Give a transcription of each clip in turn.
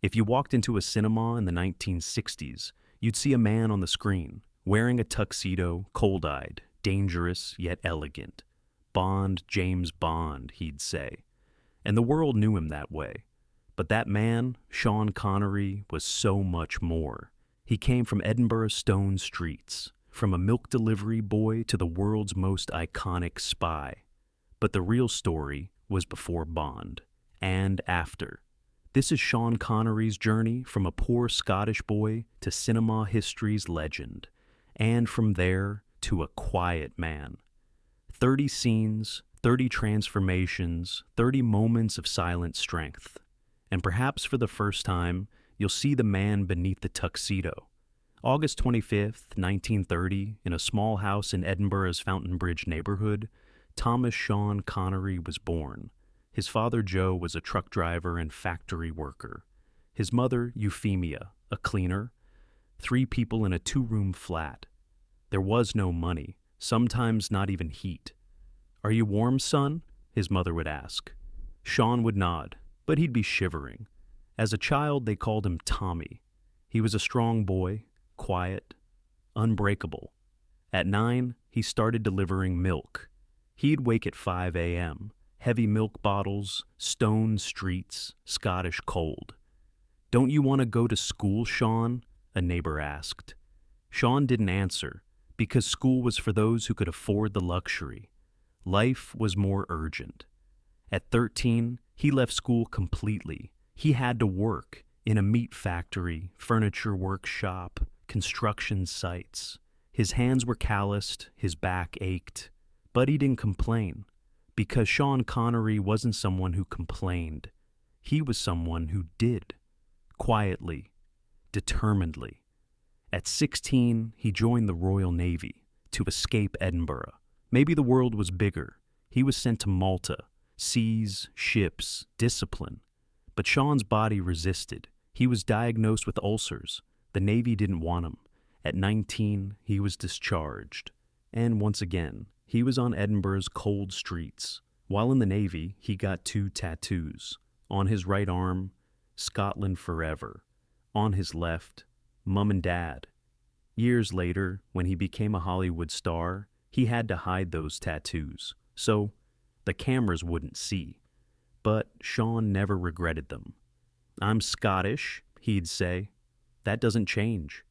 If you walked into a cinema in the 1960s, you'd see a man on the screen, wearing a tuxedo, cold-eyed, dangerous yet elegant. Bond, James Bond, he'd say. And the world knew him that way. But that man, Sean Connery, was so much more. He came from Edinburgh's stone streets, from a milk delivery boy to the world's most iconic spy. But the real story was before Bond, and after. This is Sean Connery's journey from a poor Scottish boy to cinema history's legend, and from there to a quiet man. 30 scenes, 30 transformations, 30 moments of silent strength. And perhaps for the first time, you'll see the man beneath the tuxedo. August 25th, 1930, in a small house in Edinburgh's Fountainbridge neighborhood, Thomas Sean Connery was born. His father, Joe, was a truck driver and factory worker. His mother, Euphemia, a cleaner. 3 people in a 2-room flat. There was no money, sometimes not even heat. "Are you warm, son?" his mother would ask. Sean would nod, but he'd be shivering. As a child, they called him Tommy. He was a strong boy, quiet, unbreakable. At 9, he started delivering milk. He'd wake at 5 a.m., heavy milk bottles, stone streets, Scottish cold. "Don't you want to go to school, Sean?" a neighbor asked. Sean didn't answer, because school was for those who could afford the luxury. Life was more urgent. At 13, he left school completely. He had to work in a meat factory, furniture workshop, construction sites. His hands were calloused, his back ached, but he didn't complain, because Sean Connery wasn't someone who complained. He was someone who did, quietly, determinedly. At 16, he joined the Royal Navy to escape Edinburgh. Maybe the world was bigger. He was sent to Malta, seas, ships, discipline. But Sean's body resisted. He was diagnosed with ulcers. The Navy didn't want him. At 19, he was discharged. And once again, he was on Edinburgh's cold streets. While in the Navy, he got 2 tattoos. On his right arm, "Scotland Forever." On his left, "Mum and Dad." Years later, when he became a Hollywood star, he had to hide those tattoos, so the cameras wouldn't see. But Sean never regretted them. "I'm Scottish," he'd say. That doesn't change.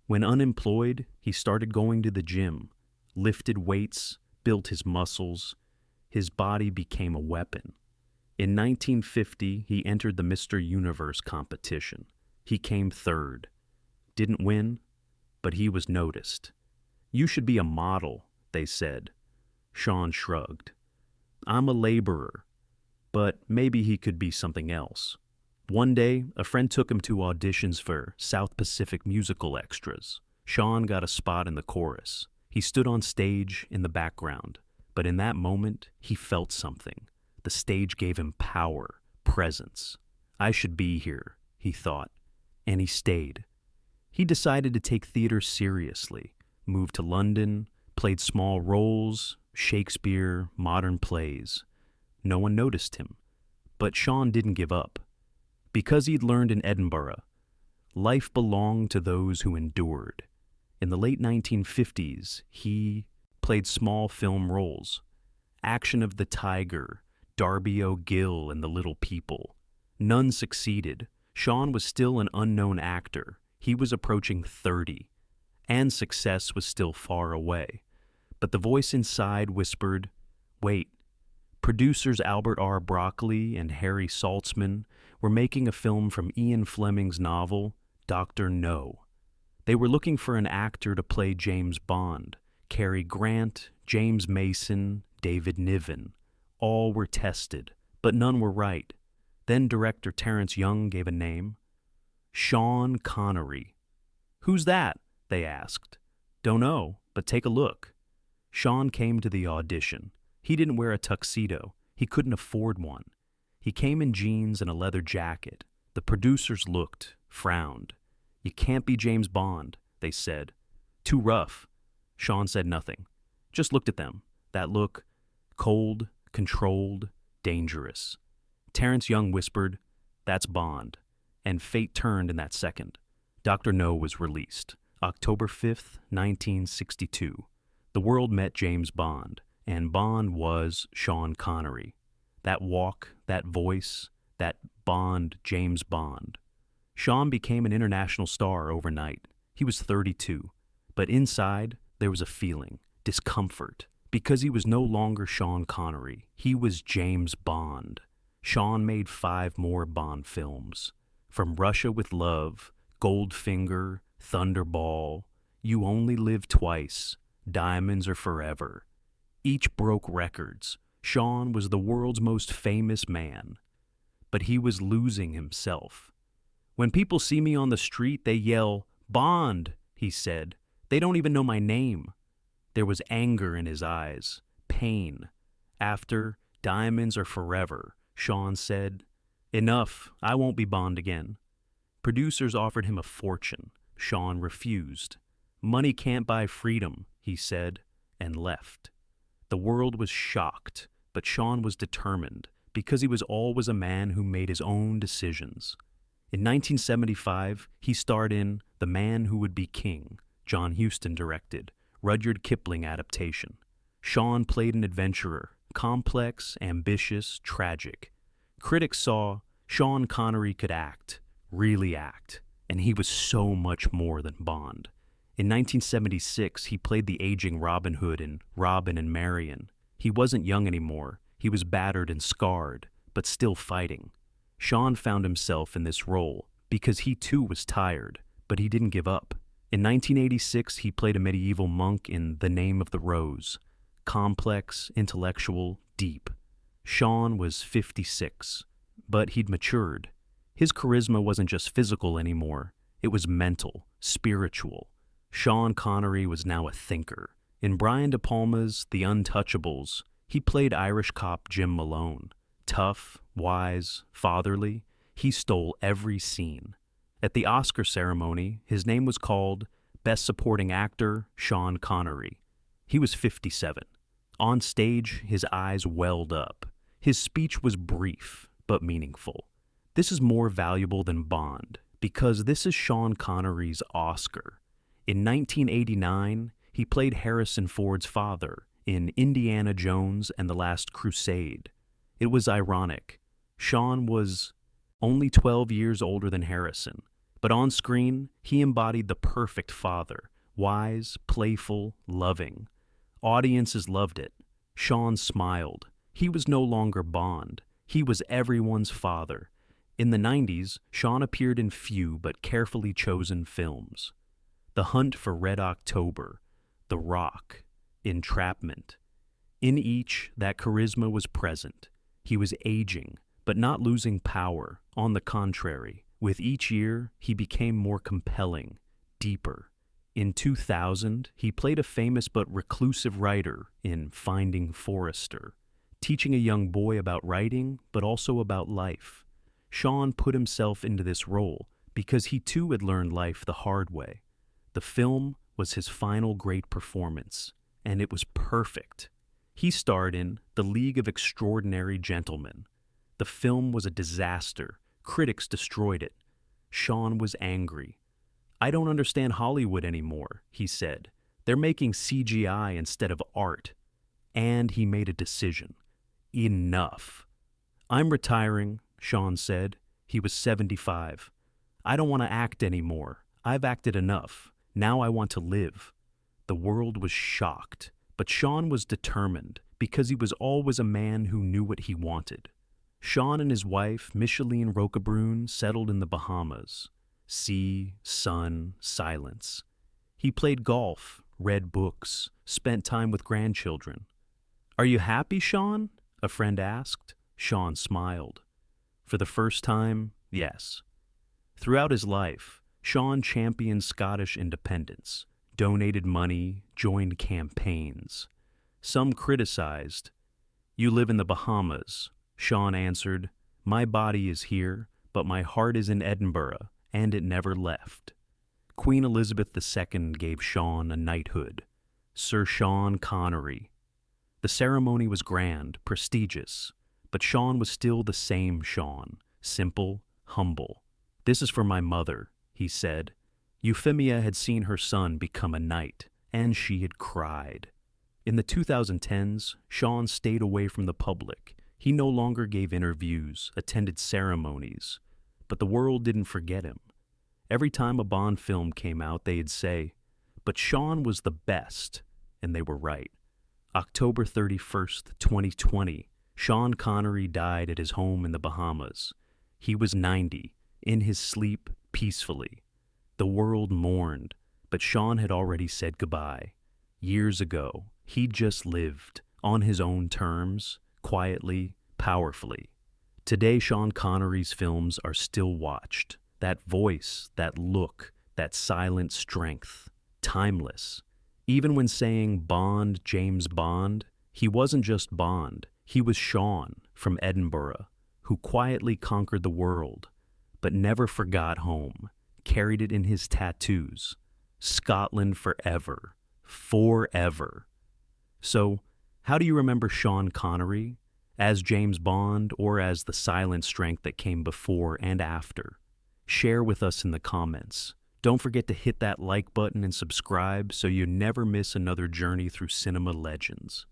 When unemployed, he started going to the gym, lifted weights, built his muscles. His body became a weapon. In 1950, he entered the Mr. Universe competition. He came 3rd. Didn't win, but he was noticed. "You should be a model," they said. Sean shrugged. "I'm a laborer," but maybe he could be something else. One day, a friend took him to auditions for South Pacific musical extras. Sean got a spot in the chorus. He stood on stage in the background, but in that moment, he felt something. The stage gave him power, presence. "I should be here," he thought, and he stayed. He decided to take theater seriously, moved to London, played small roles, Shakespeare, modern plays. No one noticed him, but Sean didn't give up. Because he'd learned in Edinburgh, life belonged to those who endured. In the late 1950s, he played small film roles. Action of the Tiger, Darby O'Gill and the Little People. None succeeded. Sean was still an unknown actor. He was approaching 30, and success was still far away. But the voice inside whispered, "Wait." Producers Albert R. Broccoli and Harry Saltzman were making a film from Ian Fleming's novel, Dr. No. They were looking for an actor to play James Bond. Cary Grant, James Mason, David Niven. All were tested, but none were right. Then director Terrence Young gave a name. Sean Connery. "Who's that?" they asked. "Don't know, but take a look." Sean came to the audition. He didn't wear a tuxedo. He couldn't afford one. He came in jeans and a leather jacket. The producers looked, frowned. "You can't be James Bond," they said. "Too rough." Sean said nothing, just looked at them. That look, cold, controlled, dangerous. Terrence Young whispered, "That's Bond." and fate turned in that second. Dr. No was released. October 5th, 1962. The world met James Bond, and Bond was Sean Connery. That walk, that voice, that Bond, James Bond. Sean became an international star overnight. He was 32, but inside there was a feeling, discomfort, because he was no longer Sean Connery. He was James Bond. Sean made 5 more Bond films. From Russia with Love, Goldfinger, Thunderball, You Only Live Twice, Diamonds Are Forever. Each broke records. Sean was the world's most famous man. But he was losing himself. When people see me on the street, they yell, "Bond," he said. They don't even know my name. There was anger in his eyes, pain. After Diamonds Are Forever, Sean said, "Enough, I won't be Bond again." Producers offered him a fortune. Sean refused. "Money can't buy freedom," he said, and left. The world was shocked, but Sean was determined, because he was always a man who made his own decisions. In 1975, he starred in The Man Who Would Be King, John Huston directed, Rudyard Kipling adaptation. Sean played an adventurer, complex, ambitious, tragic. Critics saw Sean Connery could act, really act, and he was so much more than Bond. In 1976, he played the aging Robin Hood in Robin and Marian. He wasn't young anymore. He was battered and scarred, but still fighting. Sean found himself in this role because he too was tired, but he didn't give up. In 1986, he played a medieval monk in The Name of the Rose. Complex, intellectual, deep. Sean was 56, but he'd matured. His charisma wasn't just physical anymore. It was mental, spiritual. Sean Connery was now a thinker. In Brian De Palma's The Untouchables, he played Irish cop Jim Malone. Tough, wise, fatherly, he stole every scene. At the Oscar ceremony, his name was called Best Supporting Actor, Sean Connery. He was 57. On stage, his eyes welled up. His speech was brief, but meaningful. This is more valuable than Bond, because this is Sean Connery's Oscar. In 1989, he played Harrison Ford's father in Indiana Jones and the Last Crusade. It was ironic. Sean was only 12 years older than Harrison, but on screen, he embodied the perfect father, wise, playful, loving. Audiences loved it. Sean smiled. He was no longer Bond. He was everyone's father. In the 90s, Sean appeared in few but carefully chosen films. The Hunt for Red October, The Rock, Entrapment. In each, that charisma was present. He was aging, but not losing power. On the contrary, with each year, he became more compelling, deeper. In 2000, he played a famous but reclusive writer in Finding Forrester, teaching a young boy about writing, but also about life. Sean put himself into this role because he too had learned life the hard way. The film was his final great performance, and it was perfect. He starred in The League of Extraordinary Gentlemen. The film was a disaster. Critics destroyed it. Sean was angry. "I don't understand Hollywood anymore," he said. "They're making CGI instead of art." And he made a decision. Enough. "I'm retiring," Sean said. He was 75. "I don't want to act anymore. I've acted enough. Now I want to live." The world was shocked, but Sean was determined because he was always a man who knew what he wanted. Sean and his wife, Micheline Roquebrune, settled in the Bahamas. Sea, sun, silence. He played golf, read books, spent time with grandchildren. "Are you happy, Sean?" a friend asked. Sean smiled. For the first time, yes. Throughout his life, Sean championed Scottish independence, donated money, joined campaigns. Some criticized. "You live in the Bahamas," Sean answered. "My body is here, but my heart is in Edinburgh, and it never left." Queen Elizabeth II gave Sean a knighthood, Sir Sean Connery. The ceremony was grand, prestigious, but Sean was still the same Sean, simple, humble. "This is for my mother," he said. Euphemia had seen her son become a knight, and she had cried. In the 2010s, Sean stayed away from the public. He no longer gave interviews, attended ceremonies, but the world didn't forget him. Every time a Bond film came out, they'd say, "But Sean was the best," and they were right. October 31st, 2020, Sean Connery died at his home in the Bahamas. He was 90, in his sleep peacefully. The world mourned, but Sean had already said goodbye. Years ago, he just lived, on his own terms, quietly, powerfully. Today, Sean Connery's films are still watched. That voice, that look, that silent strength, timeless. Even when saying Bond, James Bond, he wasn't just Bond. He was Sean from Edinburgh, who quietly conquered the world, but never forgot home, carried it in his tattoos. Scotland forever. Forever. So, how do you remember Sean Connery? As James Bond or as the silent strength that came before and after? Share with us in the comments. Don't forget to hit that like button and subscribe so you never miss another journey through cinema legends.